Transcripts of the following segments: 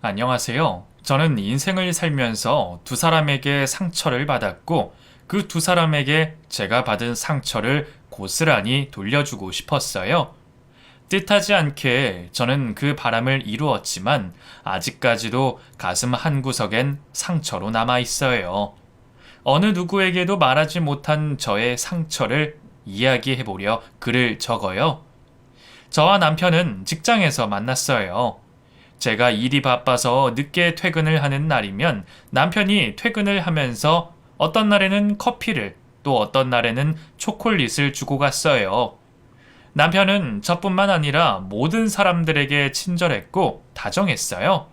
안녕하세요. 저는 인생을 살면서 두 사람에게 상처를 받았고 그 두 사람에게 제가 받은 상처를 고스란히 돌려주고 싶었어요. 뜻하지 않게 저는 그 바람을 이루었지만 아직까지도 가슴 한구석엔 상처로 남아 있어요. 어느 누구에게도 말하지 못한 저의 상처를 이야기해보려 글을 적어요. 저와 남편은 직장에서 만났어요. 제가 일이 바빠서 늦게 퇴근을 하는 날이면 남편이 퇴근을 하면서 어떤 날에는 커피를 또 어떤 날에는 초콜릿을 주고 갔어요. 남편은 저뿐만 아니라 모든 사람들에게 친절했고 다정했어요.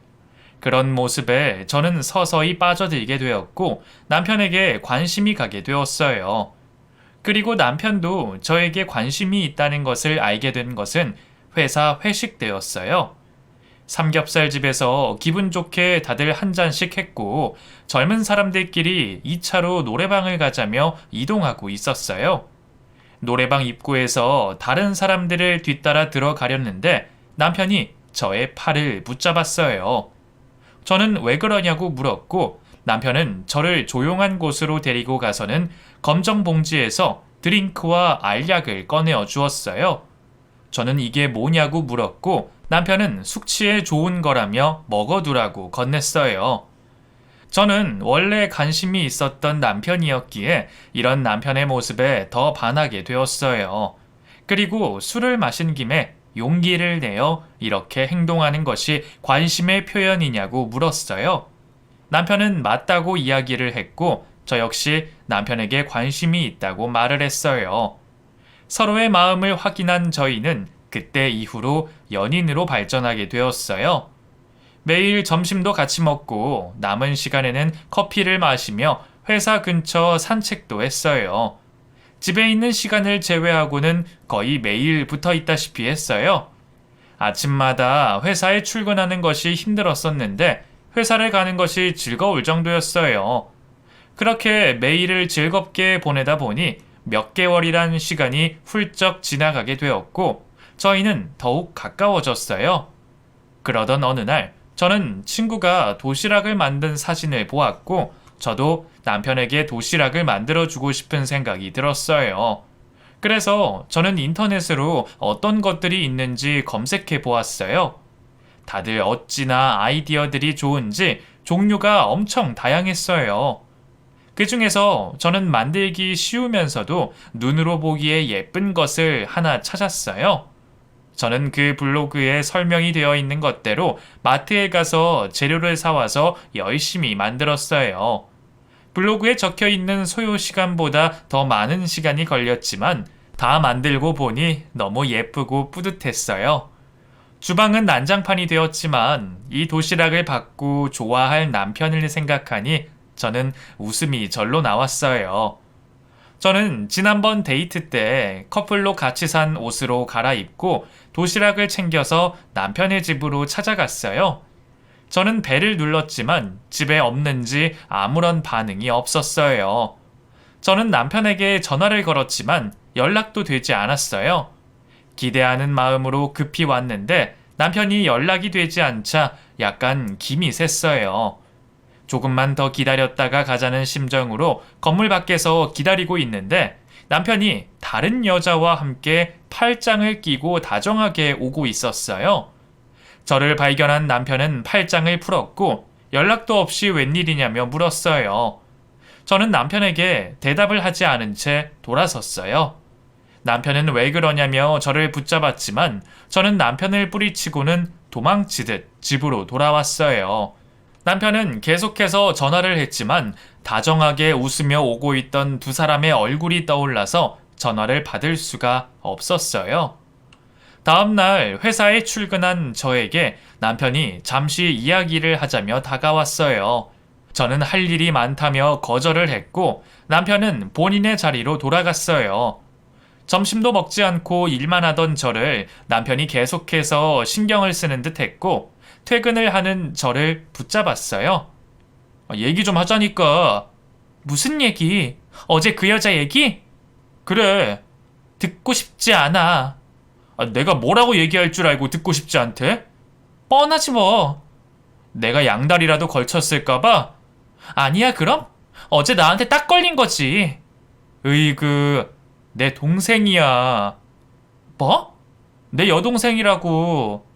그런 모습에 저는 서서히 빠져들게 되었고 남편에게 관심이 가게 되었어요. 그리고 남편도 저에게 관심이 있다는 것을 알게 된 것은 회사 회식 때였어요. 삼겹살 집에서 기분 좋게 다들 한 잔씩 했고 젊은 사람들끼리 2차로 노래방을 가자며 이동하고 있었어요. 노래방 입구에서 다른 사람들을 뒤따라 들어가려는데 남편이 저의 팔을 붙잡았어요. 저는 왜 그러냐고 물었고 남편은 저를 조용한 곳으로 데리고 가서는 검정 봉지에서 드링크와 알약을 꺼내어 주었어요. 저는 이게 뭐냐고 물었고 남편은 숙취에 좋은 거라며 먹어두라고 건넸어요. 저는 원래 관심이 있었던 남편이었기에 이런 남편의 모습에 더 반하게 되었어요. 그리고 술을 마신 김에 용기를 내어 이렇게 행동하는 것이 관심의 표현이냐고 물었어요. 남편은 맞다고 이야기를 했고 저 역시 남편에게 관심이 있다고 말을 했어요. 서로의 마음을 확인한 저희는 그때 이후로 연인으로 발전하게 되었어요. 매일 점심도 같이 먹고 남은 시간에는 커피를 마시며 회사 근처 산책도 했어요. 집에 있는 시간을 제외하고는 거의 매일 붙어 있다시피 했어요. 아침마다 회사에 출근하는 것이 힘들었었는데 회사를 가는 것이 즐거울 정도였어요. 그렇게 매일을 즐겁게 보내다 보니 몇 개월이란 시간이 훌쩍 지나가게 되었고 저희는 더욱 가까워졌어요. 그러던 어느 날 저는 친구가 도시락을 만든 사진을 보았고 저도 남편에게 도시락을 만들어주고 싶은 생각이 들었어요. 그래서 저는 인터넷으로 어떤 것들이 있는지 검색해 보았어요. 다들 어찌나 아이디어들이 좋은지 종류가 엄청 다양했어요. 그 중에서 저는 만들기 쉬우면서도 눈으로 보기에 예쁜 것을 하나 찾았어요. 저는 그 블로그에 설명이 되어 있는 것대로 마트에 가서 재료를 사와서 열심히 만들었어요. 블로그에 적혀 있는 소요 시간보다 더 많은 시간이 걸렸지만 다 만들고 보니 너무 예쁘고 뿌듯했어요. 주방은 난장판이 되었지만 이 도시락을 받고 좋아할 남편을 생각하니 저는 웃음이 절로 나왔어요. 저는 지난번 데이트 때 커플로 같이 산 옷으로 갈아입고 도시락을 챙겨서 남편의 집으로 찾아갔어요. 저는 벨을 눌렀지만 집에 없는지 아무런 반응이 없었어요. 저는 남편에게 전화를 걸었지만 연락도 되지 않았어요. 기대하는 마음으로 급히 왔는데 남편이 연락이 되지 않자 약간 김이 샜어요. 조금만 더 기다렸다가 가자는 심정으로 건물 밖에서 기다리고 있는데 남편이 다른 여자와 함께 팔짱을 끼고 다정하게 오고 있었어요. 저를 발견한 남편은 팔짱을 풀었고 연락도 없이 웬일이냐며 물었어요. 저는 남편에게 대답을 하지 않은 채 돌아섰어요. 남편은 왜 그러냐며 저를 붙잡았지만 저는 남편을 뿌리치고는 도망치듯 집으로 돌아왔어요. 남편은 계속해서 전화를 했지만 다정하게 웃으며 오고 있던 두 사람의 얼굴이 떠올라서 전화를 받을 수가 없었어요. 다음날 회사에 출근한 저에게 남편이 잠시 이야기를 하자며 다가왔어요. 저는 할 일이 많다며 거절을 했고 남편은 본인의 자리로 돌아갔어요. 점심도 먹지 않고 일만 하던 저를 남편이 계속해서 신경을 쓰는 듯 했고 퇴근을 하는 저를 붙잡았어요. 얘기 좀 하자니까. 무슨 얘기? 어제 그 여자 얘기? 그래. 듣고 싶지 않아. 내가 뭐라고 얘기할 줄 알고 듣고 싶지 않대? 뻔하지 뭐. 내가 양다리라도 걸쳤을까봐? 아니야, 그럼? 어제 나한테 딱 걸린 거지. 으이그, 내 동생이야. 뭐? 내 여동생이라고.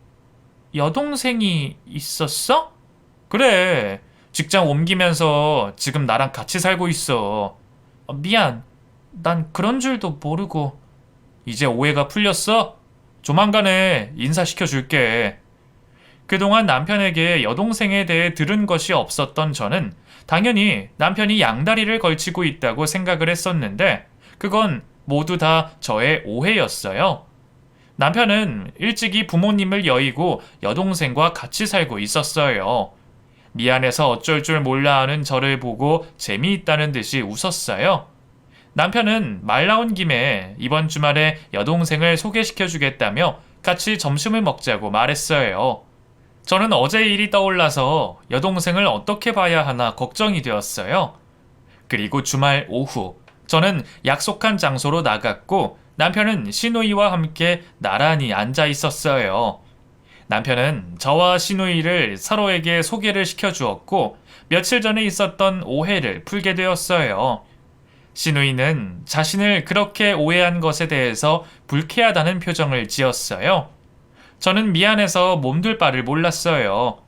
여동생이 있었어? 그래. 직장 옮기면서 지금 나랑 같이 살고 있어. 미안. 난 그런 줄도 모르고. 이제 오해가 풀렸어? 조만간에 인사시켜 줄게. 그동안 남편에게 여동생에 대해 들은 것이 없었던 저는 당연히 남편이 양다리를 걸치고 있다고 생각을 했었는데 그건 모두 다 저의 오해였어요. 남편은 일찍이 부모님을 여의고 여동생과 같이 살고 있었어요. 미안해서 어쩔 줄 몰라 하는 저를 보고 재미있다는 듯이 웃었어요. 남편은 말 나온 김에 이번 주말에 여동생을 소개시켜 주겠다며 같이 점심을 먹자고 말했어요. 저는 어제 일이 떠올라서 여동생을 어떻게 봐야 하나 걱정이 되었어요. 그리고 주말 오후, 저는 약속한 장소로 나갔고 남편은 시누이와 함께 나란히 앉아 있었어요. 남편은 저와 시누이를 서로에게 소개를 시켜주었고 며칠 전에 있었던 오해를 풀게 되었어요. 시누이는 자신을 그렇게 오해한 것에 대해서 불쾌하다는 표정을 지었어요. 저는 미안해서 몸둘 바를 몰랐어요.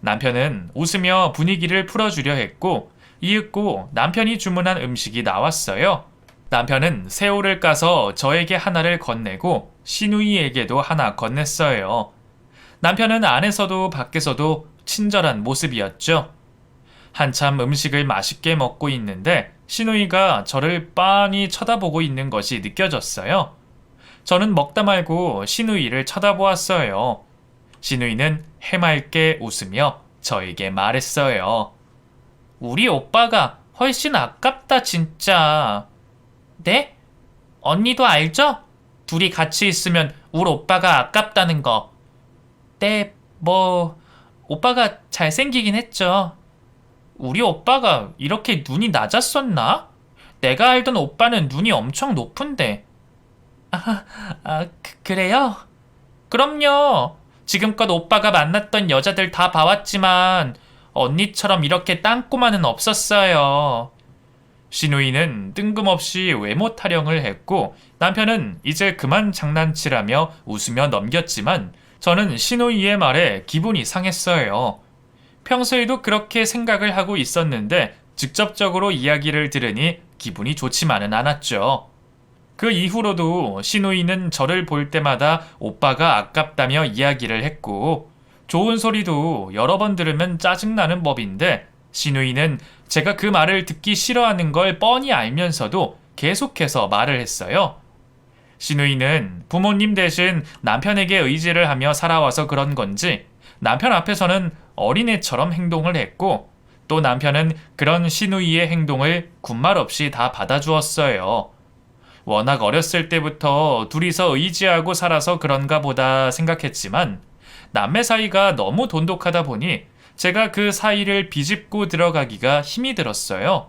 남편은 웃으며 분위기를 풀어주려 했고 이윽고 남편이 주문한 음식이 나왔어요. 남편은 새우를 까서 저에게 하나를 건네고 시누이에게도 하나 건넸어요. 남편은 안에서도 밖에서도 친절한 모습이었죠. 한참 음식을 맛있게 먹고 있는데 시누이가 저를 빤히 쳐다보고 있는 것이 느껴졌어요. 저는 먹다 말고 시누이를 쳐다보았어요. 시누이는 해맑게 웃으며 저에게 말했어요. 우리 오빠가 훨씬 아깝다 진짜. 네? 언니도 알죠? 둘이 같이 있으면 우리 오빠가 아깝다는 거. 네, 오빠가 잘생기긴 했죠. 우리 오빠가 이렇게 눈이 낮았었나? 내가 알던 오빠는 눈이 엄청 높은데. 그래요? 그럼요. 지금껏 오빠가 만났던 여자들 다 봐왔지만 언니처럼 이렇게 땅꼬마는 없었어요. 시누이는 뜬금없이 외모 타령을 했고 남편은 이제 그만 장난치라며 웃으며 넘겼지만 저는 시누이의 말에 기분이 상했어요. 평소에도 그렇게 생각을 하고 있었는데 직접적으로 이야기를 들으니 기분이 좋지만은 않았죠. 그 이후로도 시누이는 저를 볼 때마다 오빠가 아깝다며 이야기를 했고 좋은 소리도 여러 번 들으면 짜증나는 법인데 시누이는 제가 그 말을 듣기 싫어하는 걸 뻔히 알면서도 계속해서 말을 했어요. 시누이는 부모님 대신 남편에게 의지를 하며 살아와서 그런 건지 남편 앞에서는 어린애처럼 행동을 했고 또 남편은 그런 시누이의 행동을 군말 없이 다 받아주었어요. 워낙 어렸을 때부터 둘이서 의지하고 살아서 그런가 보다 생각했지만 남매 사이가 너무 돈독하다 보니 제가 그 사이를 비집고 들어가기가 힘이 들었어요.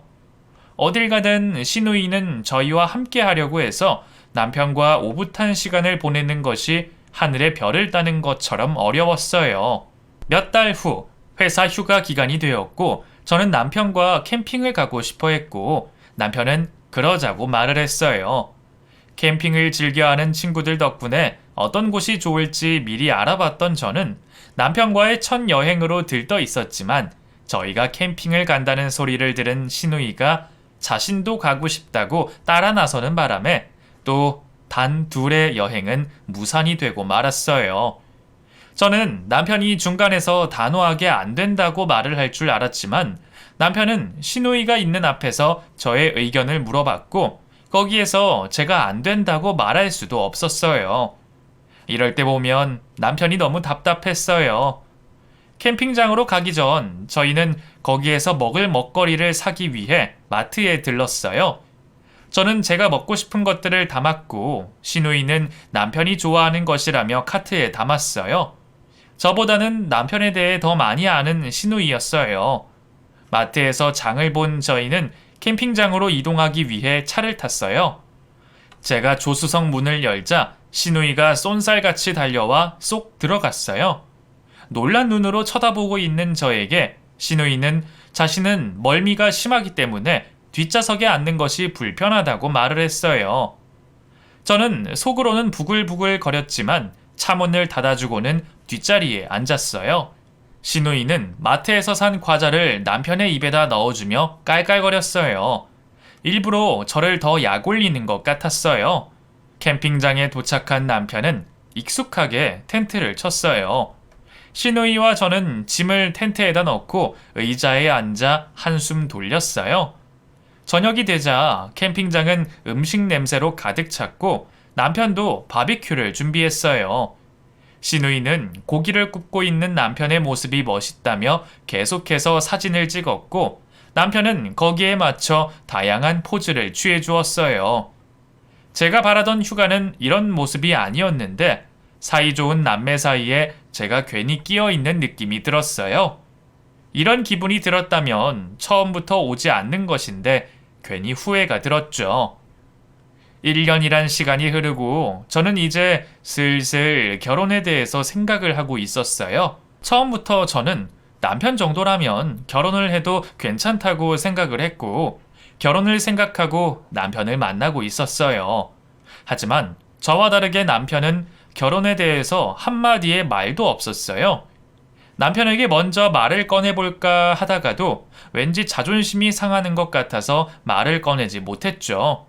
어딜 가든 시누이는 저희와 함께 하려고 해서 남편과 오붓한 시간을 보내는 것이 하늘의 별을 따는 것처럼 어려웠어요. 몇 달 후 회사 휴가 기간이 되었고 저는 남편과 캠핑을 가고 싶어 했고 남편은 그러자고 말을 했어요. 캠핑을 즐겨하는 친구들 덕분에 어떤 곳이 좋을지 미리 알아봤던 저는 남편과의 첫 여행으로 들떠 있었지만 저희가 캠핑을 간다는 소리를 들은 시누이가 자신도 가고 싶다고 따라 나서는 바람에 또 단 둘의 여행은 무산이 되고 말았어요. 저는 남편이 중간에서 단호하게 안 된다고 말을 할 줄 알았지만 남편은 시누이가 있는 앞에서 저의 의견을 물어봤고 거기에서 제가 안 된다고 말할 수도 없었어요. 이럴 때 보면 남편이 너무 답답했어요. 캠핑장으로 가기 전 저희는 거기에서 먹을 먹거리를 사기 위해 마트에 들렀어요. 저는 제가 먹고 싶은 것들을 담았고 시누이는 남편이 좋아하는 것이라며 카트에 담았어요. 저보다는 남편에 대해 더 많이 아는 시누이였어요. 마트에서 장을 본 저희는 캠핑장으로 이동하기 위해 차를 탔어요. 제가 조수석 문을 열자 시누이가 쏜살같이 달려와 쏙 들어갔어요. 놀란 눈으로 쳐다보고 있는 저에게 시누이는 자신은 멀미가 심하기 때문에 뒷좌석에 앉는 것이 불편하다고 말을 했어요. 저는 속으로는 부글부글 거렸지만 차문을 닫아주고는 뒷자리에 앉았어요. 시누이는 마트에서 산 과자를 남편의 입에다 넣어주며 깔깔거렸어요. 일부러 저를 더 약올리는 것 같았어요. 캠핑장에 도착한 남편은 익숙하게 텐트를 쳤어요. 시누이와 저는 짐을 텐트에다 넣고 의자에 앉아 한숨 돌렸어요. 저녁이 되자 캠핑장은 음식 냄새로 가득 찼고 남편도 바비큐를 준비했어요. 시누이는 고기를 굽고 있는 남편의 모습이 멋있다며 계속해서 사진을 찍었고 남편은 거기에 맞춰 다양한 포즈를 취해 주었어요. 제가 바라던 휴가는 이런 모습이 아니었는데 사이좋은 남매 사이에 제가 괜히 끼어 있는 느낌이 들었어요. 이런 기분이 들었다면 처음부터 오지 않는 것인데 괜히 후회가 들었죠. 1년이란 시간이 흐르고 저는 이제 슬슬 결혼에 대해서 생각을 하고 있었어요. 처음부터 저는 남편 정도라면 결혼을 해도 괜찮다고 생각을 했고 결혼을 생각하고 남편을 만나고 있었어요. 하지만 저와 다르게 남편은 결혼에 대해서 한마디의 말도 없었어요. 남편에게 먼저 말을 꺼내볼까 하다가도 왠지 자존심이 상하는 것 같아서 말을 꺼내지 못했죠.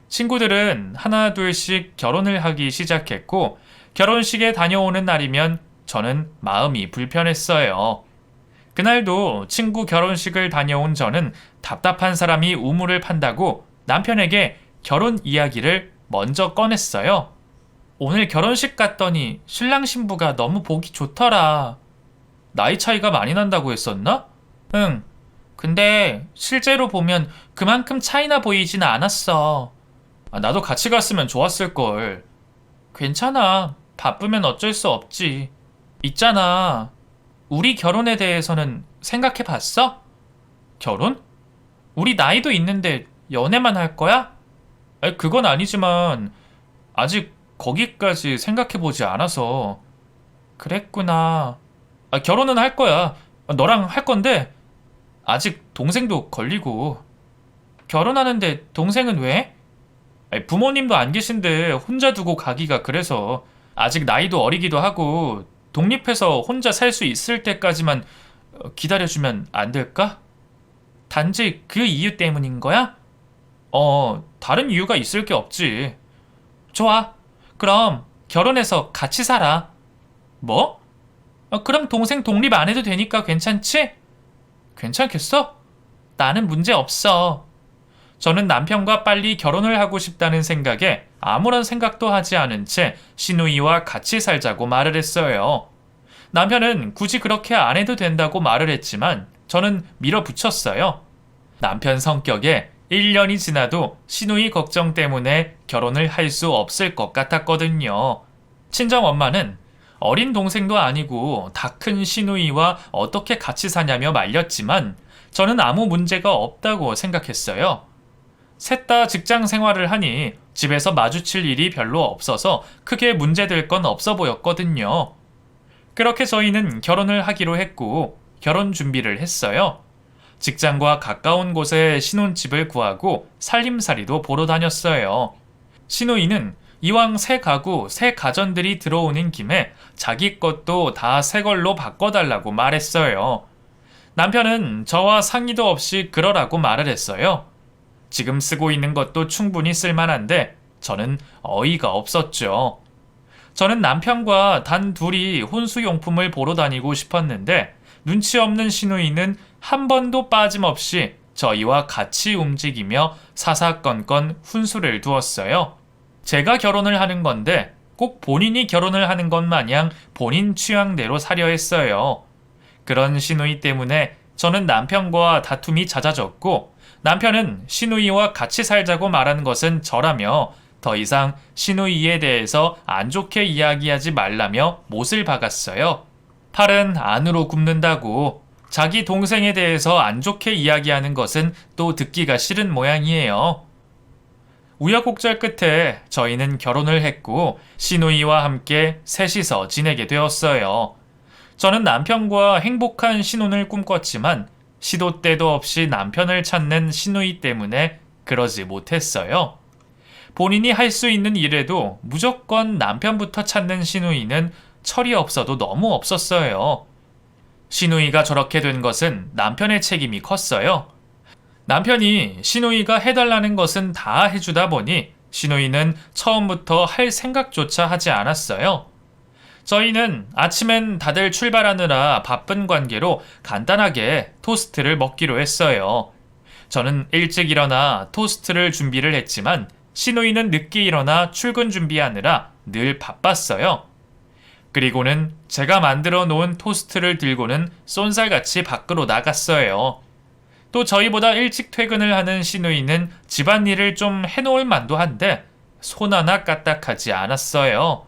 친구들은 하나 둘씩 결혼을 하기 시작했고 결혼식에 다녀오는 날이면 저는 마음이 불편했어요. 그날도 친구 결혼식을 다녀온 저는 답답한 사람이 우물을 판다고 남편에게 결혼 이야기를 먼저 꺼냈어요. 오늘 결혼식 갔더니 신랑 신부가 너무 보기 좋더라. 나이 차이가 많이 난다고 했었나? 응. 근데 실제로 보면 그만큼 차이나 보이진 않았어. 나도 같이 갔으면 좋았을걸. 괜찮아. 바쁘면 어쩔 수 없지. 있잖아. 우리 결혼에 대해서는 생각해 봤어? 결혼? 우리 나이도 있는데 연애만 할 거야? 그건 아니지만 아직 거기까지 생각해 보지 않아서. 그랬구나. 결혼은 할 거야. 너랑 할 건데 아직 동생도 걸리고. 결혼하는데 동생은 왜? 부모님도 안 계신데 혼자 두고 가기가 그래서. 아직 나이도 어리기도 하고 독립해서 혼자 살 수 있을 때까지만 기다려주면 안 될까? 단지 그 이유 때문인 거야? 다른 이유가 있을 게 없지. 좋아. 그럼 결혼해서 같이 살아. 뭐? 그럼 동생 독립 안 해도 되니까 괜찮지? 괜찮겠어? 나는 문제 없어. 저는 남편과 빨리 결혼을 하고 싶다는 생각에 아무런 생각도 하지 않은 채 시누이와 같이 살자고 말을 했어요. 남편은 굳이 그렇게 안 해도 된다고 말을 했지만 저는 밀어붙였어요. 남편 성격에 1년이 지나도 시누이 걱정 때문에 결혼을 할 수 없을 것 같았거든요. 친정엄마는 어린 동생도 아니고 다 큰 시누이와 어떻게 같이 사냐며 말렸지만 저는 아무 문제가 없다고 생각했어요. 셋 다 직장 생활을 하니 집에서 마주칠 일이 별로 없어서 크게 문제될 건 없어 보였거든요. 그렇게 저희는 결혼을 하기로 했고 결혼 준비를 했어요. 직장과 가까운 곳에 신혼집을 구하고 살림살이도 보러 다녔어요. 시누이는 이왕 새 가구, 새 가전들이 들어오는 김에 자기 것도 다 새 걸로 바꿔달라고 말했어요. 남편은 저와 상의도 없이 그러라고 말을 했어요. 지금 쓰고 있는 것도 충분히 쓸만한데 저는 어이가 없었죠. 저는 남편과 단 둘이 혼수용품을 보러 다니고 싶었는데 눈치 없는 시누이는 한 번도 빠짐없이 저희와 같이 움직이며 사사건건 훈수를 두었어요. 제가 결혼을 하는 건데 꼭 본인이 결혼을 하는 것 마냥 본인 취향대로 사려 했어요. 그런 시누이 때문에 저는 남편과 다툼이 잦아졌고 남편은 시누이와 같이 살자고 말하는 것은 저라며 더 이상 시누이에 대해서 안 좋게 이야기하지 말라며 못을 박았어요. 팔은 안으로 굽는다고 자기 동생에 대해서 안 좋게 이야기하는 것은 또 듣기가 싫은 모양이에요. 우여곡절 끝에 저희는 결혼을 했고 시누이와 함께 셋이서 지내게 되었어요. 저는 남편과 행복한 신혼을 꿈꿨지만 시도 때도 없이 남편을 찾는 시누이 때문에 그러지 못했어요. 본인이 할 수 있는 일에도 무조건 남편부터 찾는 시누이는 철이 없어도 너무 없었어요. 시누이가 저렇게 된 것은 남편의 책임이 컸어요. 남편이 시누이가 해달라는 것은 다 해주다 보니 시누이는 처음부터 할 생각조차 하지 않았어요. 저희는 아침엔 다들 출발하느라 바쁜 관계로 간단하게 토스트를 먹기로 했어요. 저는 일찍 일어나 토스트를 준비를 했지만 시누이는 늦게 일어나 출근 준비하느라 늘 바빴어요. 그리고는 제가 만들어 놓은 토스트를 들고는 쏜살같이 밖으로 나갔어요. 또 저희보다 일찍 퇴근을 하는 시누이는 집안일을 좀 해놓을 만도 한데 손 하나 까딱하지 않았어요.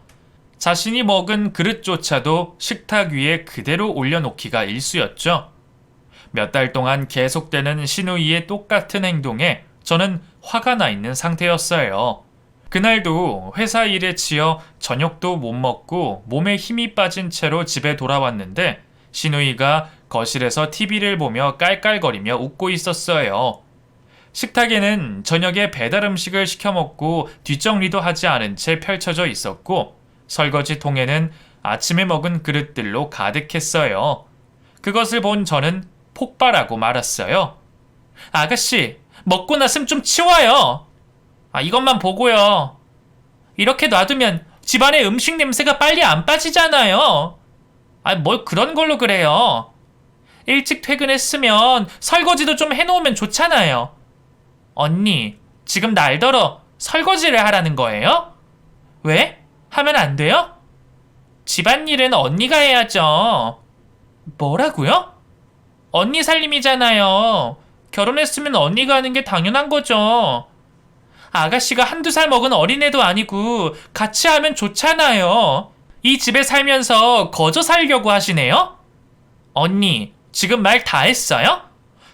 자신이 먹은 그릇조차도 식탁 위에 그대로 올려놓기가 일쑤였죠. 몇 달 동안 계속되는 시누이의 똑같은 행동에 저는 화가 나 있는 상태였어요. 그날도 회사 일에 치여 저녁도 못 먹고 몸에 힘이 빠진 채로 집에 돌아왔는데 시누이가 거실에서 TV를 보며 깔깔거리며 웃고 있었어요. 식탁에는 저녁에 배달 음식을 시켜 먹고 뒷정리도 하지 않은 채 펼쳐져 있었고 설거지 통에는 아침에 먹은 그릇들로 가득했어요. 그것을 본 저는 폭발하고 말았어요. 아가씨, 먹고 났으면 좀 치워요. 이것만 보고요. 이렇게 놔두면 집안에 음식 냄새가 빨리 안 빠지잖아요. 뭘 그런 걸로 그래요. 일찍 퇴근했으면 설거지도 좀 해놓으면 좋잖아요. 언니, 지금 날더러 설거지를 하라는 거예요? 왜? 하면 안 돼요? 집안일은 언니가 해야죠. 뭐라고요? 언니 살림이잖아요. 결혼했으면 언니가 하는 게 당연한 거죠. 아가씨가 한두 살 먹은 어린애도 아니고 같이 하면 좋잖아요. 이 집에 살면서 거저 살려고 하시네요? 언니, 지금 말 다 했어요?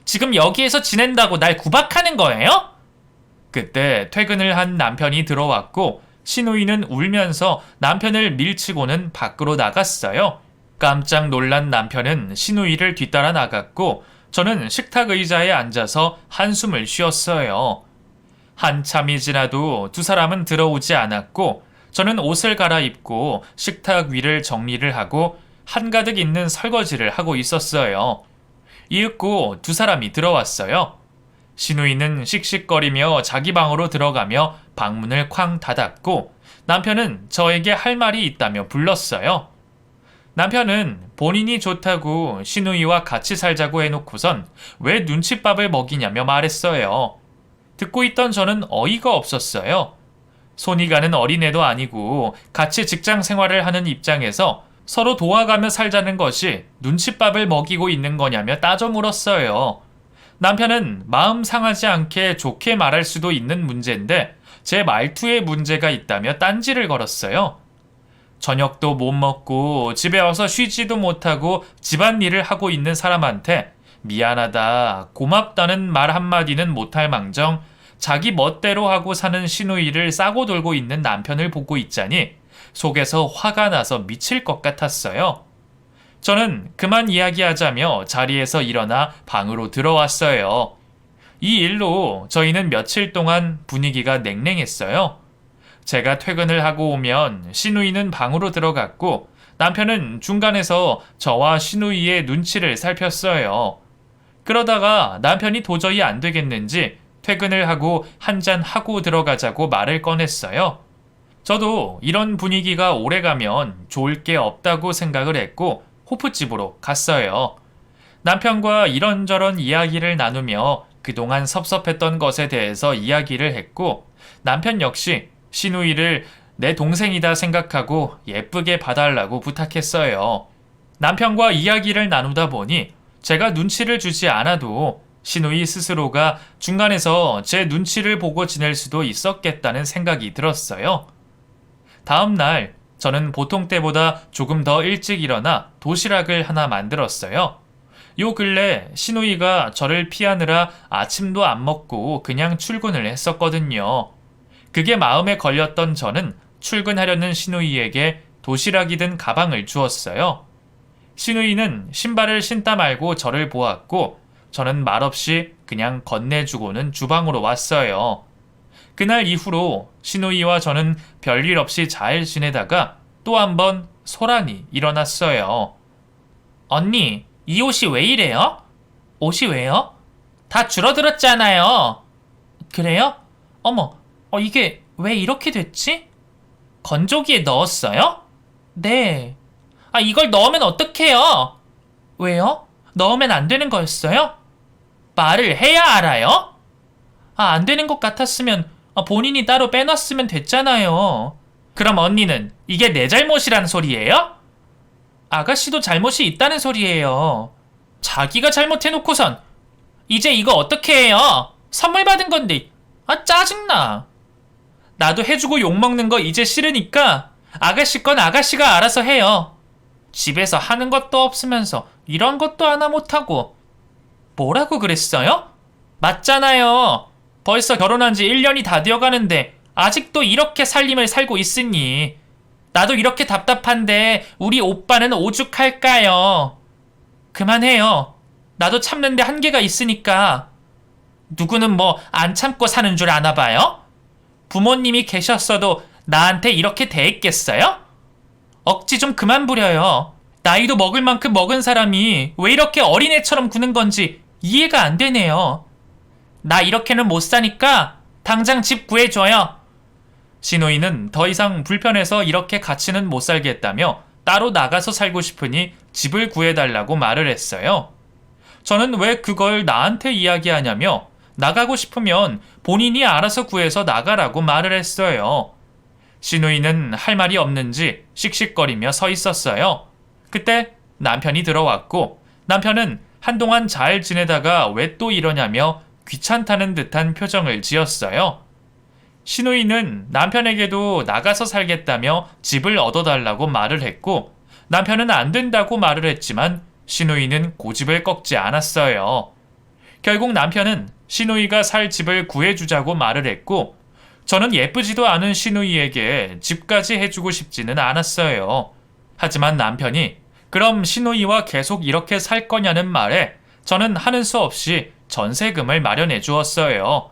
지금 여기에서 지낸다고 날 구박하는 거예요? 그때 퇴근을 한 남편이 들어왔고 시누이는 울면서 남편을 밀치고는 밖으로 나갔어요. 깜짝 놀란 남편은 시누이를 뒤따라 나갔고 저는 식탁 의자에 앉아서 한숨을 쉬었어요. 한참이 지나도 두 사람은 들어오지 않았고 저는 옷을 갈아입고 식탁 위를 정리를 하고 한가득 있는 설거지를 하고 있었어요. 이윽고 두 사람이 들어왔어요. 시누이는 씩씩거리며 자기 방으로 들어가며 방문을 쾅 닫았고 남편은 저에게 할 말이 있다며 불렀어요. 남편은 본인이 좋다고 시누이와 같이 살자고 해놓고선 왜 눈칫밥을 먹이냐며 말했어요. 듣고 있던 저는 어이가 없었어요. 손이 가는 어린애도 아니고 같이 직장 생활을 하는 입장에서 서로 도와가며 살자는 것이 눈칫밥을 먹이고 있는 거냐며 따져 물었어요. 남편은 마음 상하지 않게 좋게 말할 수도 있는 문제인데 제 말투에 문제가 있다며 딴지를 걸었어요. 저녁도 못 먹고 집에 와서 쉬지도 못하고 집안일을 하고 있는 사람한테 미안하다, 고맙다는 말 한마디는 못할 망정 자기 멋대로 하고 사는 시누이를 싸고 돌고 있는 남편을 보고 있자니 속에서 화가 나서 미칠 것 같았어요. 저는 그만 이야기하자며 자리에서 일어나 방으로 들어왔어요. 이 일로 저희는 며칠 동안 분위기가 냉랭했어요. 제가 퇴근을 하고 오면 시누이는 방으로 들어갔고 남편은 중간에서 저와 시누이의 눈치를 살폈어요. 그러다가 남편이 도저히 안 되겠는지 퇴근을 하고 한잔 하고 들어가자고 말을 꺼냈어요. 저도 이런 분위기가 오래가면 좋을 게 없다고 생각을 했고 호프집으로 갔어요. 남편과 이런저런 이야기를 나누며 그동안 섭섭했던 것에 대해서 이야기를 했고 남편 역시 시누이를 내 동생이다 생각하고 예쁘게 봐달라고 부탁했어요. 남편과 이야기를 나누다 보니 제가 눈치를 주지 않아도 시누이 스스로가 중간에서 제 눈치를 보고 지낼 수도 있었겠다는 생각이 들었어요. 다음 날 저는 보통 때보다 조금 더 일찍 일어나 도시락을 하나 만들었어요. 요 근래 시누이가 저를 피하느라 아침도 안 먹고 그냥 출근을 했었거든요. 그게 마음에 걸렸던 저는 출근하려는 시누이에게 도시락이 든 가방을 주었어요. 신우이는 신발을 신다 말고 저를 보았고 저는 말없이 그냥 건네주고는 주방으로 왔어요. 그날 이후로 신우이와 저는 별일 없이 잘 지내다가 또 한 번 소란이 일어났어요. 언니, 이 옷이 왜 이래요? 옷이 왜요? 다 줄어들었잖아요. 그래요? 어머, 이게 왜 이렇게 됐지? 건조기에 넣었어요? 네. 이걸 넣으면 어떡해요? 왜요? 넣으면 안 되는 거였어요? 말을 해야 알아요? 안 되는 것 같았으면 본인이 따로 빼놨으면 됐잖아요. 그럼 언니는 이게 내 잘못이란 소리예요? 아가씨도 잘못이 있다는 소리예요. 자기가 잘못해놓고선 이제 이거 어떻게 해요? 선물 받은 건데. 짜증나. 나도 해주고 욕먹는 거 이제 싫으니까 아가씨 건 아가씨가 알아서 해요. 집에서 하는 것도 없으면서 이런 것도 하나 못하고. 뭐라고 그랬어요? 맞잖아요. 벌써 결혼한 지 1년이 다 되어가는데 아직도 이렇게 살림을 살고 있으니 나도 이렇게 답답한데 우리 오빠는 오죽할까요? 그만해요. 나도 참는데 한계가 있으니까. 누구는 뭐 안 참고 사는 줄 아나 봐요? 부모님이 계셨어도 나한테 이렇게 대했겠어요? 억지 좀 그만 부려요. 나이도 먹을 만큼 먹은 사람이 왜 이렇게 어린애처럼 구는 건지 이해가 안 되네요. 나 이렇게는 못 사니까 당장 집 구해줘요. 신우이는 더 이상 불편해서 이렇게 같이는 못 살겠다며 따로 나가서 살고 싶으니 집을 구해달라고 말을 했어요. 저는 왜 그걸 나한테 이야기하냐며 나가고 싶으면 본인이 알아서 구해서 나가라고 말을 했어요. 신우이는 할 말이 없는지 씩씩거리며 서 있었어요. 그때 남편이 들어왔고 남편은 한동안 잘 지내다가 왜 또 이러냐며 귀찮다는 듯한 표정을 지었어요. 신우이는 남편에게도 나가서 살겠다며 집을 얻어달라고 말을 했고 남편은 안 된다고 말을 했지만 신우이는 고집을 꺾지 않았어요. 결국 남편은 신우이가 살 집을 구해주자고 말을 했고 저는 예쁘지도 않은 신우이에게 집까지 해주고 싶지는 않았어요. 하지만 남편이 그럼 신우이와 계속 이렇게 살 거냐는 말에 저는 하는 수 없이 전세금을 마련해 주었어요.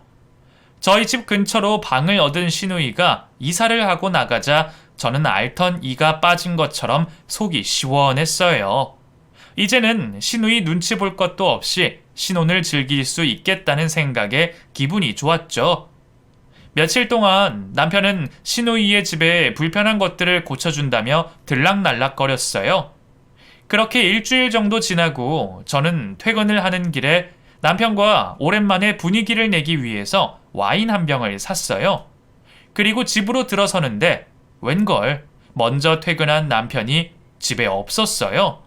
저희 집 근처로 방을 얻은 신우이가 이사를 하고 나가자 저는 알턴 이가 빠진 것처럼 속이 시원했어요. 이제는 신우이 눈치 볼 것도 없이 신혼을 즐길 수 있겠다는 생각에 기분이 좋았죠. 며칠 동안 남편은 신우이의 집에 불편한 것들을 고쳐준다며 들락날락거렸어요. 그렇게 일주일 정도 지나고 저는 퇴근을 하는 길에 남편과 오랜만에 분위기를 내기 위해서 와인 한 병을 샀어요. 그리고 집으로 들어서는데 웬걸 먼저 퇴근한 남편이 집에 없었어요.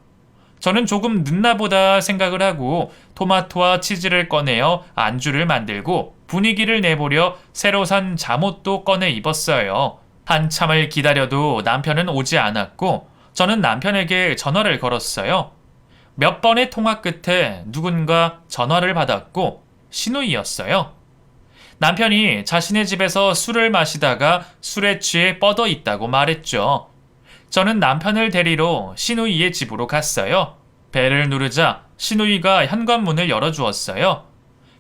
저는 조금 늦나 보다 생각을 하고 토마토와 치즈를 꺼내어 안주를 만들고 분위기를 내보려 새로 산 잠옷도 꺼내 입었어요. 한참을 기다려도 남편은 오지 않았고 저는 남편에게 전화를 걸었어요. 몇 번의 통화 끝에 누군가 전화를 받았고 신우이였어요. 남편이 자신의 집에서 술을 마시다가 술에 취해 뻗어 있다고 말했죠. 저는 남편을 데리러 신우이의 집으로 갔어요. 벨을 누르자 신우이가 현관문을 열어주었어요.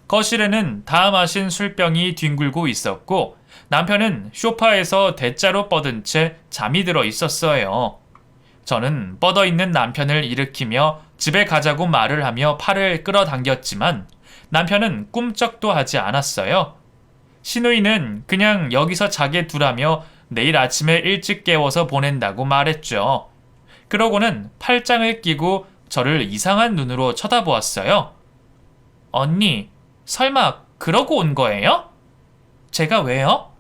거실에는 다 마신 술병이 뒹굴고 있었고 남편은 소파에서 대자로 뻗은 채 잠이 들어 있었어요. 저는 뻗어 있는 남편을 일으키며 집에 가자고 말을 하며 팔을 끌어당겼지만 남편은 꿈쩍도 하지 않았어요. 신우이는 그냥 여기서 자게 두라며 내일 아침에 일찍 깨워서 보낸다고 말했죠. 그러고는 팔짱을 끼고 저를 이상한 눈으로 쳐다보았어요. 언니, 설마 그러고 온 거예요? 제가 왜요?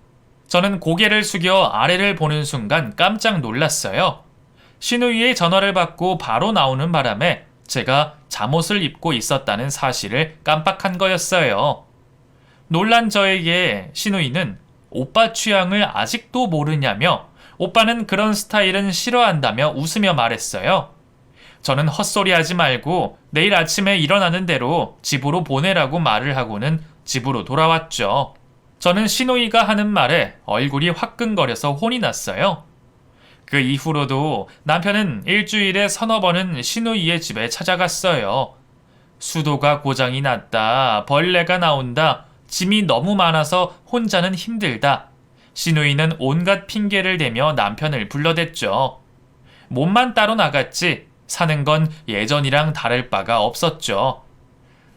저는 고개를 숙여 아래를 보는 순간 깜짝 놀랐어요. 신우이의 전화를 받고 바로 나오는 바람에 제가 잠옷을 입고 있었다는 사실을 깜빡한 거였어요. 놀란 저에게 신우이는 오빠 취향을 아직도 모르냐며 오빠는 그런 스타일은 싫어한다며 웃으며 말했어요. 저는 헛소리하지 말고 내일 아침에 일어나는 대로 집으로 보내라고 말을 하고는 집으로 돌아왔죠. 저는 신우이가 하는 말에 얼굴이 화끈거려서 혼이 났어요. 그 이후로도 남편은 일주일에 서너 번은 시누이의 집에 찾아갔어요. 수도가 고장이 났다, 벌레가 나온다, 짐이 너무 많아서 혼자는 힘들다. 시누이는 온갖 핑계를 대며 남편을 불러댔죠. 몸만 따로 나갔지 사는 건 예전이랑 다를 바가 없었죠.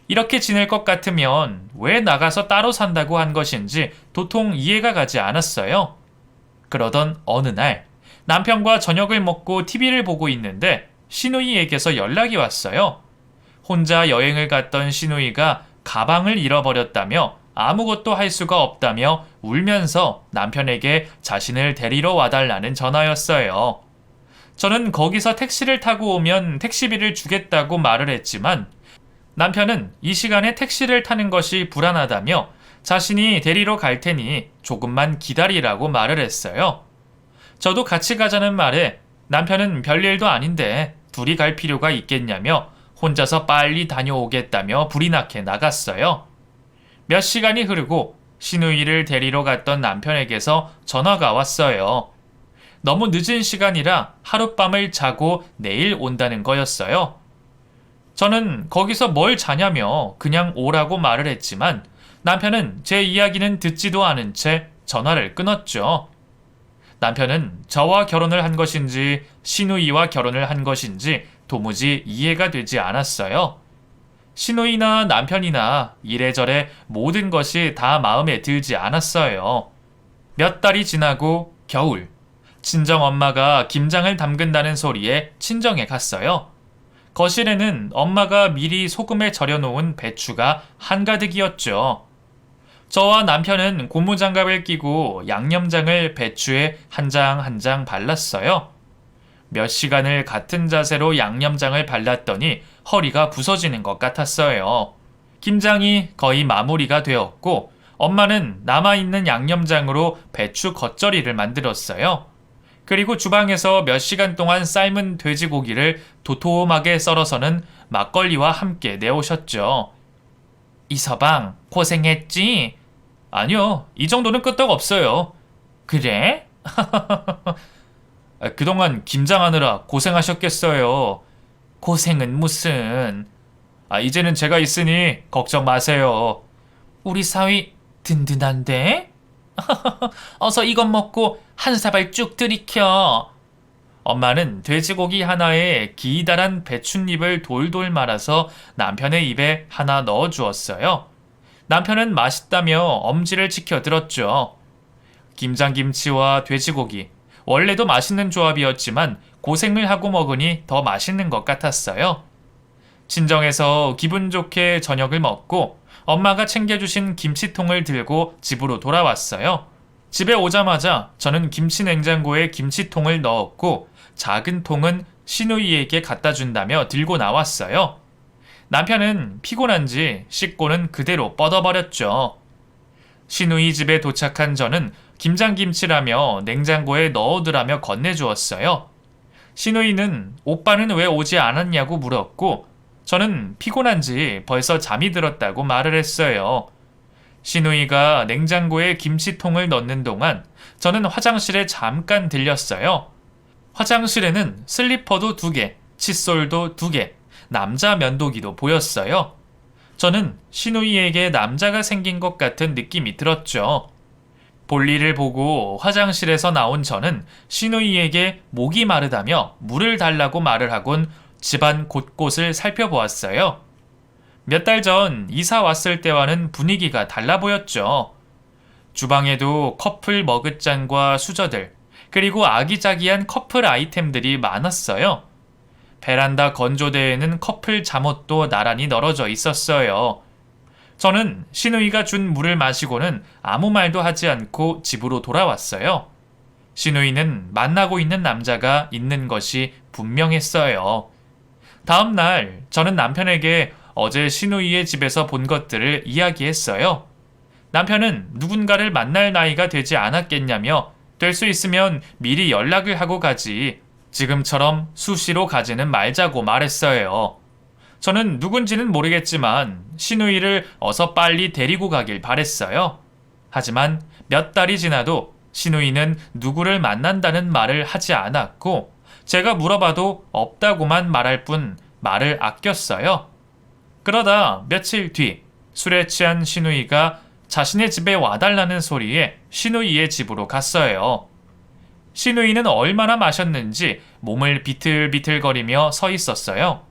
이렇게 지낼 것 같으면 왜 나가서 따로 산다고 한 것인지 도통 이해가 가지 않았어요. 그러던 어느 날 남편과 저녁을 먹고 TV를 보고 있는데 시누이에게서 연락이 왔어요. 혼자 여행을 갔던 시누이가 가방을 잃어버렸다며 아무것도 할 수가 없다며 울면서 남편에게 자신을 데리러 와달라는 전화였어요. 저는 거기서 택시를 타고 오면 택시비를 주겠다고 말을 했지만 남편은 이 시간에 택시를 타는 것이 불안하다며 자신이 데리러 갈 테니 조금만 기다리라고 말을 했어요. 저도 같이 가자는 말에 남편은 별일도 아닌데 둘이 갈 필요가 있겠냐며 혼자서 빨리 다녀오겠다며 불이 나게 나갔어요. 몇 시간이 흐르고 시누이를 데리러 갔던 남편에게서 전화가 왔어요. 너무 늦은 시간이라 하룻밤을 자고 내일 온다는 거였어요. 저는 거기서 뭘 자냐며 그냥 오라고 말을 했지만 남편은 제 이야기는 듣지도 않은 채 전화를 끊었죠. 남편은 저와 결혼을 한 것인지 시누이와 결혼을 한 것인지 도무지 이해가 되지 않았어요. 시누이나 남편이나 이래저래 모든 것이 다 마음에 들지 않았어요. 몇 달이 지나고 겨울, 친정엄마가 김장을 담근다는 소리에 친정에 갔어요. 거실에는 엄마가 미리 소금에 절여놓은 배추가 한가득이었죠. 저와 남편은 고무장갑을 끼고 양념장을 배추에 한 장 한 장 발랐어요. 몇 시간을 같은 자세로 양념장을 발랐더니 허리가 부서지는 것 같았어요. 김장이 거의 마무리가 되었고 엄마는 남아있는 양념장으로 배추 겉절이를 만들었어요. 그리고 주방에서 몇 시간 동안 삶은 돼지고기를 도톰하게 썰어서는 막걸리와 함께 내오셨죠. 이서방, 고생했지? 아니요, 이 정도는 끄떡 없어요. 그래? 그동안 김장하느라 고생하셨겠어요. 고생은 무슨. 이제는 제가 있으니 걱정 마세요. 우리 사위 든든한데? 어서 이것 먹고 한 사발 쭉 들이켜. 엄마는 돼지고기 하나에 기다란 배춧잎을 돌돌 말아서 남편의 입에 하나 넣어 주었어요. 남편은 맛있다며 엄지를 치켜 들었죠. 김장김치와 돼지고기, 원래도 맛있는 조합이었지만 고생을 하고 먹으니 더 맛있는 것 같았어요. 친정에서 기분 좋게 저녁을 먹고 엄마가 챙겨주신 김치통을 들고 집으로 돌아왔어요. 집에 오자마자 저는 김치 냉장고에 김치통을 넣었고 작은 통은 시누이에게 갖다 준다며 들고 나왔어요. 남편은 피곤한지 씻고는 그대로 뻗어버렸죠. 시누이 집에 도착한 저는 김장김치라며 냉장고에 넣어두라며 건네주었어요. 시누이는 오빠는 왜 오지 않았냐고 물었고 저는 피곤한지 벌써 잠이 들었다고 말을 했어요. 시누이가 냉장고에 김치통을 넣는 동안 저는 화장실에 잠깐 들렸어요. 화장실에는 슬리퍼도 2개, 칫솔도 2개, 남자 면도기도 보였어요. 저는 시누이에게 남자가 생긴 것 같은 느낌이 들었죠. 볼일을 보고 화장실에서 나온 저는 시누이에게 목이 마르다며 물을 달라고 말을 하곤 집안 곳곳을 살펴보았어요. 몇 달 전 이사 왔을 때와는 분위기가 달라 보였죠. 주방에도 커플 머그잔과 수저들, 그리고 아기자기한 커플 아이템들이 많았어요. 베란다 건조대에는 커플 잠옷도 나란히 널어져 있었어요. 저는 시누이가 준 물을 마시고는 아무 말도 하지 않고 집으로 돌아왔어요. 시누이는 만나고 있는 남자가 있는 것이 분명했어요. 다음 날 저는 남편에게 어제 시누이의 집에서 본 것들을 이야기했어요. 남편은 누군가를 만날 나이가 되지 않았겠냐며 될 수 있으면 미리 연락을 하고 가지 지금처럼 수시로 가지는 말자고 말했어요. 저는 누군지는 모르겠지만 시누이를 어서 빨리 데리고 가길 바랬어요. 하지만 몇 달이 지나도 신우이는 누구를 만난다는 말을 하지 않았고 제가 물어봐도 없다고만 말할 뿐 말을 아꼈어요. 그러다 며칠 뒤 술에 취한 신우이가 자신의 집에 와달라는 소리에 신우이의 집으로 갔어요. 신우이는 얼마나 마셨는지 몸을 비틀비틀거리며 서 있었어요.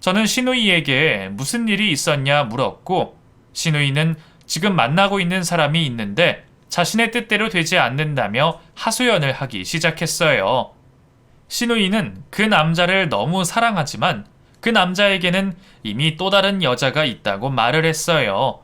저는 신우이에게 무슨 일이 있었냐 물었고 신우이는 지금 만나고 있는 사람이 있는데 자신의 뜻대로 되지 않는다며 하소연을 하기 시작했어요. 신우이는 그 남자를 너무 사랑하지만 그 남자에게는 이미 또 다른 여자가 있다고 말을 했어요.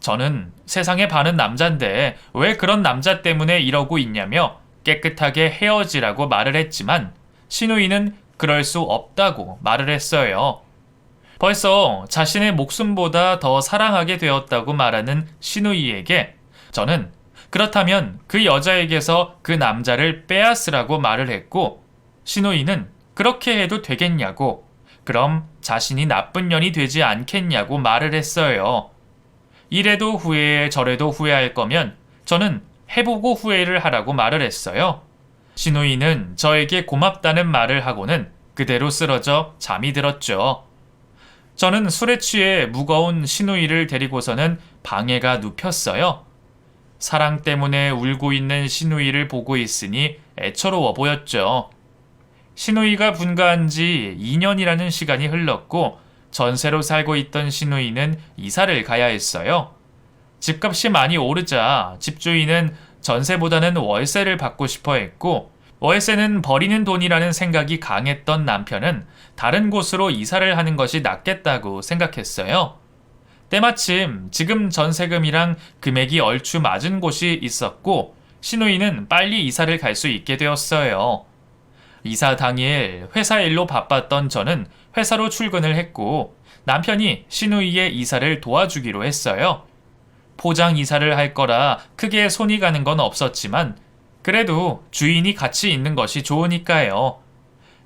저는 세상에 반은 남잔데 왜 그런 남자 때문에 이러고 있냐며 깨끗하게 헤어지라고 말을 했지만 신우이는 그럴 수 없다고 말을 했어요. 벌써 자신의 목숨보다 더 사랑하게 되었다고 말하는 신우이에게 저는 그렇다면 그 여자에게서 그 남자를 빼앗으라고 말을 했고 신우이는 그렇게 해도 되겠냐고 그럼 자신이 나쁜 년이 되지 않겠냐고 말을 했어요. 이래도 후회해 저래도 후회할 거면 저는 해보고 후회를 하라고 말을 했어요. 신우이는 저에게 고맙다는 말을 하고는 그대로 쓰러져 잠이 들었죠. 저는 술에 취해 무거운 신우이를 데리고서는 방에가 눕혔어요. 사랑 때문에 울고 있는 신우이를 보고 있으니 애처로워 보였죠. 신우이가 분가한 지 2년이라는 시간이 흘렀고 전세로 살고 있던 신우이는 이사를 가야 했어요. 집값이 많이 오르자 집주인은 전세보다는 월세를 받고 싶어 했고 월세는 버리는 돈이라는 생각이 강했던 남편은 다른 곳으로 이사를 하는 것이 낫겠다고 생각했어요. 때마침 지금 전세금이랑 금액이 얼추 맞은 곳이 있었고 신우이는 빨리 이사를 갈 수 있게 되었어요. 이사 당일 회사 일로 바빴던 저는 회사로 출근을 했고 남편이 신우이의 이사를 도와주기로 했어요. 포장 이사를 할 거라 크게 손이 가는 건 없었지만 그래도 주인이 같이 있는 것이 좋으니까요.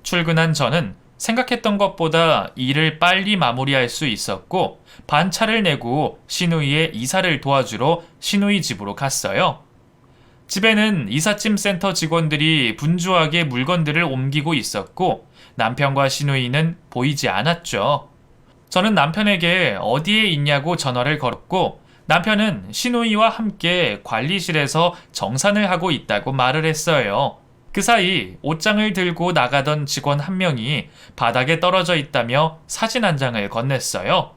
출근한 저는 생각했던 것보다 일을 빨리 마무리할 수 있었고 반차를 내고 신우이의 이사를 도와주러 신우이 집으로 갔어요. 집에는 이삿짐 센터 직원들이 분주하게 물건들을 옮기고 있었고 남편과 신우이는 보이지 않았죠. 저는 남편에게 어디에 있냐고 전화를 걸었고 남편은 신우이와 함께 관리실에서 정산을 하고 있다고 말을 했어요. 그 사이 옷장을 들고 나가던 직원 한 명이 바닥에 떨어져 있다며 사진 한 장을 건넸어요.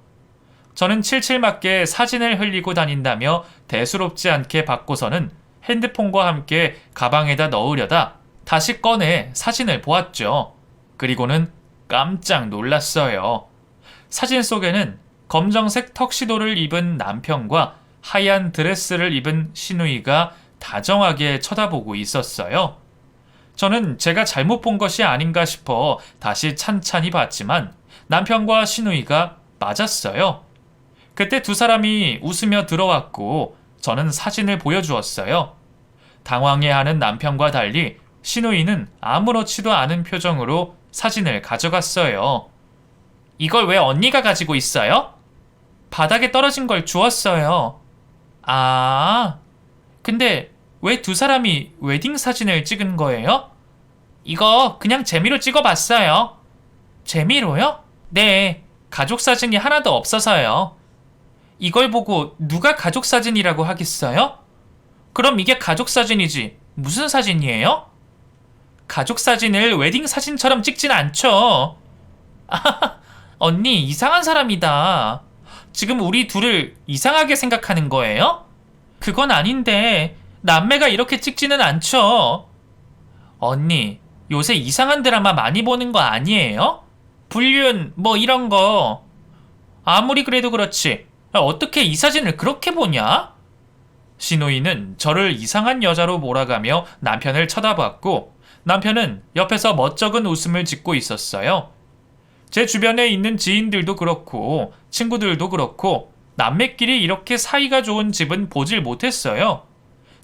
저는 칠칠맞게 사진을 흘리고 다닌다며 대수롭지 않게 받고서는 핸드폰과 함께 가방에다 넣으려다 다시 꺼내 사진을 보았죠. 그리고는 깜짝 놀랐어요. 사진 속에는 검정색 턱시도를 입은 남편과 하얀 드레스를 입은 신우이가 다정하게 쳐다보고 있었어요. 저는 제가 잘못 본 것이 아닌가 싶어 다시 찬찬히 봤지만 남편과 신우이가 맞았어요. 그때 두 사람이 웃으며 들어왔고 저는 사진을 보여주었어요. 당황해하는 남편과 달리 신우이는 아무렇지도 않은 표정으로 사진을 가져갔어요. 이걸 왜 언니가 가지고 있어요? 바닥에 떨어진 걸 주웠어요. 아, 근데 왜 두 사람이 웨딩 사진을 찍은 거예요? 이거 그냥 재미로 찍어봤어요. 재미로요? 네, 가족 사진이 하나도 없어서요. 이걸 보고 누가 가족 사진이라고 하겠어요? 그럼 이게 가족 사진이지 무슨 사진이에요? 가족 사진을 웨딩 사진처럼 찍진 않죠. 언니 이상한 사람이다. 지금 우리 둘을 이상하게 생각하는 거예요? 그건 아닌데 남매가 이렇게 찍지는 않죠. 언니 요새 이상한 드라마 많이 보는 거 아니에요? 불륜 뭐 이런 거. 아무리 그래도 그렇지 어떻게 이 사진을 그렇게 보냐? 신우이는 저를 이상한 여자로 몰아가며 남편을 쳐다봤고 남편은 옆에서 멋쩍은 웃음을 짓고 있었어요. 제 주변에 있는 지인들도 그렇고 친구들도 그렇고 남매끼리 이렇게 사이가 좋은 집은 보질 못했어요.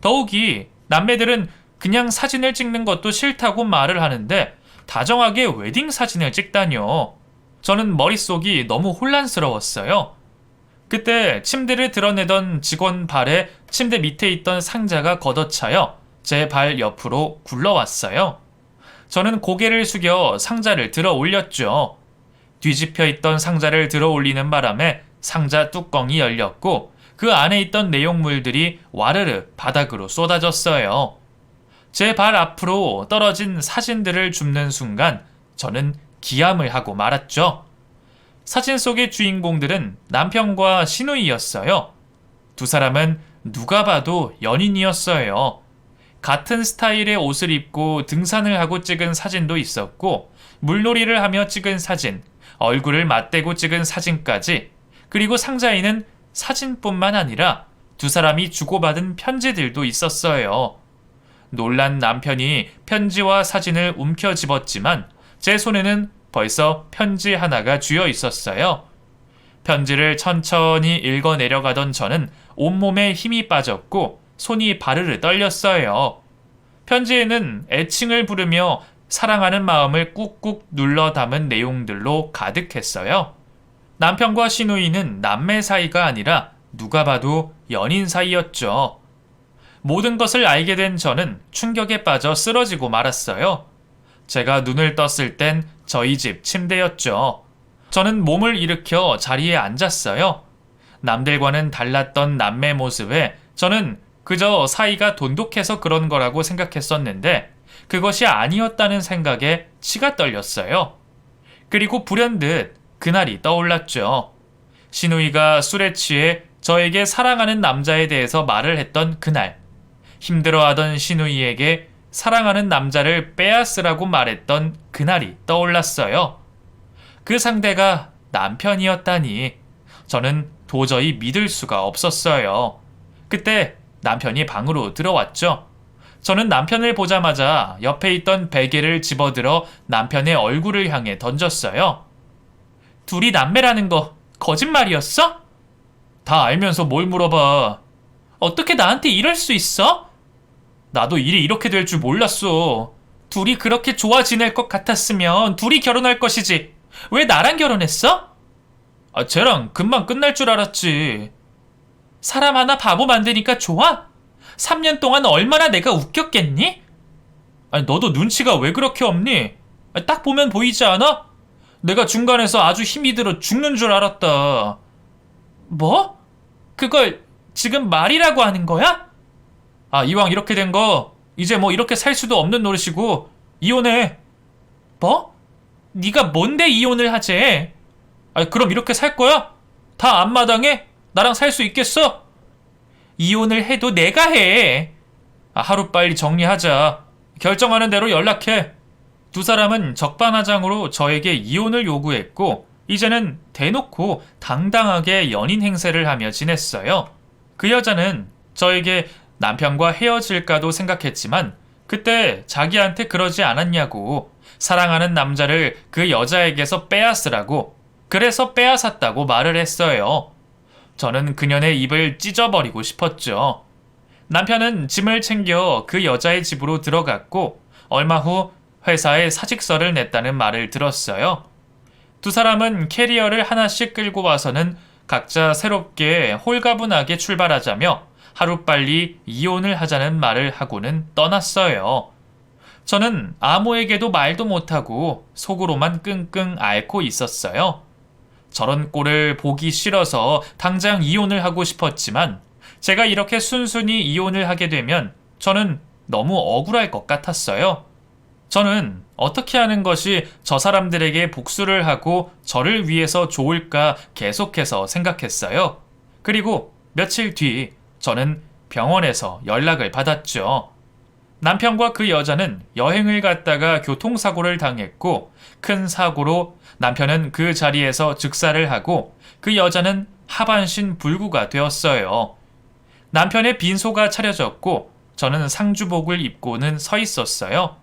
더욱이 남매들은 그냥 사진을 찍는 것도 싫다고 말을 하는데 다정하게 웨딩 사진을 찍다뇨. 저는 머릿속이 너무 혼란스러웠어요. 그때 침대를 드러내던 직원 발에 침대 밑에 있던 상자가 걷어차여 제 발 옆으로 굴러왔어요. 저는 고개를 숙여 상자를 들어 올렸죠. 뒤집혀 있던 상자를 들어 올리는 바람에 상자 뚜껑이 열렸고 그 안에 있던 내용물들이 와르르 바닥으로 쏟아졌어요. 제 발 앞으로 떨어진 사진들을 줍는 순간 저는 기함을 하고 말았죠. 사진 속의 주인공들은 남편과 시누이였어요. 두 사람은 누가 봐도 연인이었어요. 같은 스타일의 옷을 입고 등산을 하고 찍은 사진도 있었고 물놀이를 하며 찍은 사진, 얼굴을 맞대고 찍은 사진까지, 그리고 상자에는 사진뿐만 아니라 두 사람이 주고받은 편지들도 있었어요. 놀란 남편이 편지와 사진을 움켜쥐었지만 제 손에는 벌써 편지 하나가 쥐어 있었어요. 편지를 천천히 읽어 내려가던 저는 온몸에 힘이 빠졌고 손이 바르르 떨렸어요. 편지에는 애칭을 부르며 사랑하는 마음을 꾹꾹 눌러 담은 내용들로 가득했어요. 남편과 시누이는 남매 사이가 아니라 누가 봐도 연인 사이였죠. 모든 것을 알게 된 저는 충격에 빠져 쓰러지고 말았어요. 제가 눈을 떴을 땐 저희 집 침대였죠. 저는 몸을 일으켜 자리에 앉았어요. 남들과는 달랐던 남매 모습에 저는 그저 사이가 돈독해서 그런 거라고 생각했었는데 그것이 아니었다는 생각에 치가 떨렸어요. 그리고 불현듯 그날이 떠올랐죠. 시누이가 술에 취해 저에게 사랑하는 남자에 대해서 말을 했던 그날, 힘들어하던 시누이에게 사랑하는 남자를 빼앗으라고 말했던 그날이 떠올랐어요. 그 상대가 남편이었다니 저는 도저히 믿을 수가 없었어요. 그때 남편이 방으로 들어왔죠. 저는 남편을 보자마자 옆에 있던 베개를 집어들어 남편의 얼굴을 향해 던졌어요. 둘이 남매라는 거 거짓말이었어? 다 알면서 뭘 물어봐. 어떻게 나한테 이럴 수 있어? 나도 일이 이렇게 될 줄 몰랐어. 둘이 그렇게 좋아 지낼 것 같았으면 둘이 결혼할 것이지. 왜 나랑 결혼했어? 쟤랑 금방 끝날 줄 알았지. 사람 하나 바보 만드니까 좋아? 3년 동안 얼마나 내가 웃겼겠니? 너도 눈치가 왜 그렇게 없니? 딱 보면 보이지 않아? 내가 중간에서 아주 힘이 들어 죽는 줄 알았다. 뭐? 그걸 지금 말이라고 하는 거야? 이왕 이렇게 된 거 이제 뭐 이렇게 살 수도 없는 노릇이고 이혼해. 뭐? 네가 뭔데 이혼을 하재? 그럼 이렇게 살 거야? 다 앞마당에 나랑 살 수 있겠어? 이혼을 해도 내가 해. 하루빨리 정리하자. 결정하는 대로 연락해. 두 사람은 적반하장으로 저에게 이혼을 요구했고 이제는 대놓고 당당하게 연인 행세를 하며 지냈어요. 그 여자는 저에게 남편과 헤어질까도 생각했지만 그때 자기한테 그러지 않았냐고, 사랑하는 남자를 그 여자에게서 빼앗으라고, 그래서 빼앗았다고 말을 했어요. 저는 그년의 입을 찢어버리고 싶었죠. 남편은 짐을 챙겨 그 여자의 집으로 들어갔고 얼마 후 회사에 사직서를 냈다는 말을 들었어요. 두 사람은 캐리어를 하나씩 끌고 와서는 각자 새롭게 홀가분하게 출발하자며 하루빨리 이혼을 하자는 말을 하고는 떠났어요. 저는 아무에게도 말도 못하고 속으로만 끙끙 앓고 있었어요. 저런 꼴을 보기 싫어서 당장 이혼을 하고 싶었지만 제가 이렇게 순순히 이혼을 하게 되면 저는 너무 억울할 것 같았어요. 저는 어떻게 하는 것이 저 사람들에게 복수를 하고 저를 위해서 좋을까 계속해서 생각했어요. 그리고 며칠 뒤 저는 병원에서 연락을 받았죠. 남편과 그 여자는 여행을 갔다가 교통사고를 당했고 큰 사고로 남편은 그 자리에서 즉사를 하고 그 여자는 하반신 불구가 되었어요. 남편의 빈소가 차려졌고 저는 상주복을 입고는 서 있었어요.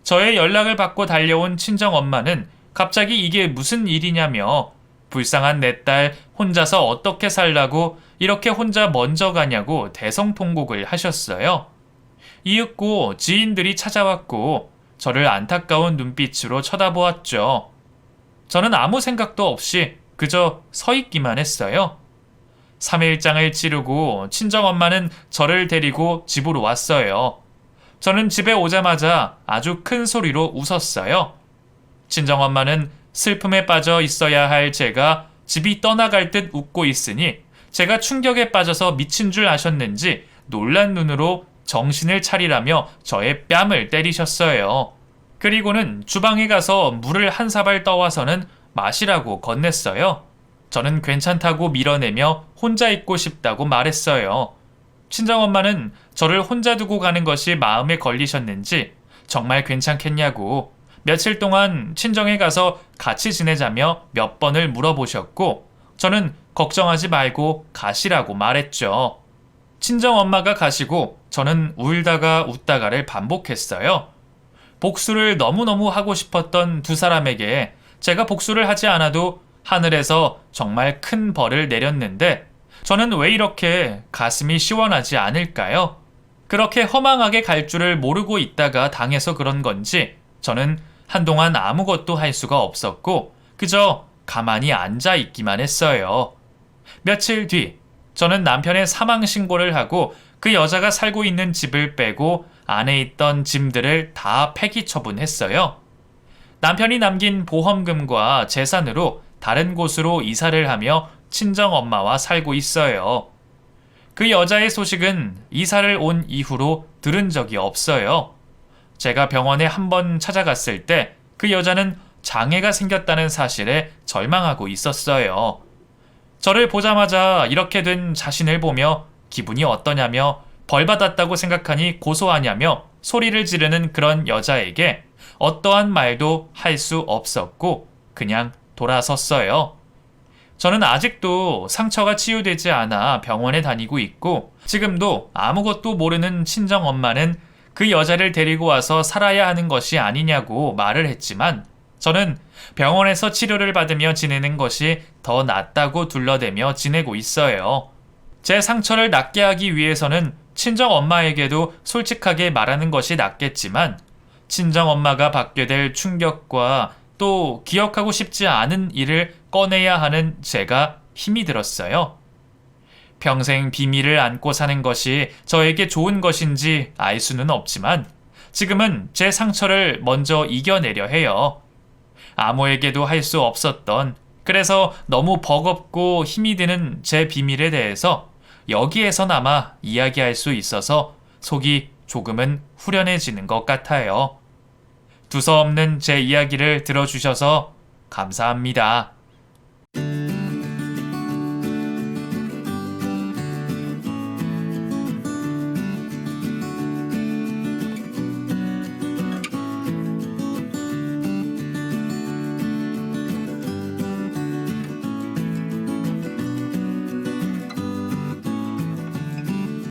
저의 연락을 받고 달려온 친정엄마는 갑자기 이게 무슨 일이냐며 불쌍한 내 딸 혼자서 어떻게 살라고 이렇게 혼자 먼저 가냐고 대성통곡을 하셨어요. 이윽고 지인들이 찾아왔고 저를 안타까운 눈빛으로 쳐다보았죠. 저는 아무 생각도 없이 그저 서 있기만 했어요. 3일장을 치르고 친정엄마는 저를 데리고 집으로 왔어요. 저는 집에 오자마자 아주 큰 소리로 웃었어요. 친정엄마는 슬픔에 빠져 있어야 할 제가 집이 떠나갈 듯 웃고 있으니 제가 충격에 빠져서 미친 줄 아셨는지 놀란 눈으로 정신을 차리라며 저의 뺨을 때리셨어요. 그리고는 주방에 가서 물을 한 사발 떠와서는 마시라고 건넸어요. 저는 괜찮다고 밀어내며 혼자 있고 싶다고 말했어요. 친정엄마는 저를 혼자 두고 가는 것이 마음에 걸리셨는지 정말 괜찮겠냐고 며칠 동안 친정에 가서 같이 지내자며 몇 번을 물어보셨고 저는 걱정하지 말고 가시라고 말했죠. 친정엄마가 가시고 저는 울다가 웃다가를 반복했어요. 복수를 너무너무 하고 싶었던 두 사람에게 제가 복수를 하지 않아도 하늘에서 정말 큰 벌을 내렸는데 저는 왜 이렇게 가슴이 시원하지 않을까요? 그렇게 허망하게 갈 줄을 모르고 있다가 당해서 그런 건지 저는 한동안 아무것도 할 수가 없었고 그저 가만히 앉아 있기만 했어요. 며칠 뒤 저는 남편의 사망 신고를 하고 그 여자가 살고 있는 집을 빼고 안에 있던 짐들을 다 폐기 처분했어요. 남편이 남긴 보험금과 재산으로 다른 곳으로 이사를 하며 친정엄마와 살고 있어요. 그 여자의 소식은 이사를 온 이후로 들은 적이 없어요. 제가 병원에 한번 찾아갔을 때 그 여자는 장애가 생겼다는 사실에 절망하고 있었어요. 저를 보자마자 이렇게 된 자신을 보며 기분이 어떠냐며 벌 받았다고 생각하니 고소하냐며 소리를 지르는 그런 여자에게 어떠한 말도 할 수 없었고 그냥 돌아섰어요. 저는 아직도 상처가 치유되지 않아 병원에 다니고 있고 지금도 아무것도 모르는 친정엄마는 그 여자를 데리고 와서 살아야 하는 것이 아니냐고 말을 했지만 저는 병원에서 치료를 받으며 지내는 것이 더 낫다고 둘러대며 지내고 있어요. 제 상처를 낫게 하기 위해서는 친정엄마에게도 솔직하게 말하는 것이 낫겠지만 친정엄마가 받게 될 충격과 또 기억하고 싶지 않은 일을 꺼내야 하는 제가 힘이 들었어요. 평생 비밀을 안고 사는 것이 저에게 좋은 것인지 알 수는 없지만 지금은 제 상처를 먼저 이겨내려 해요. 아무에게도 할 수 없었던 그래서 너무 버겁고 힘이 드는 제 비밀에 대해서 여기에서나마 이야기할 수 있어서 속이 조금은 후련해지는 것 같아요. 두서없는 제 이야기를 들어주셔서 감사합니다.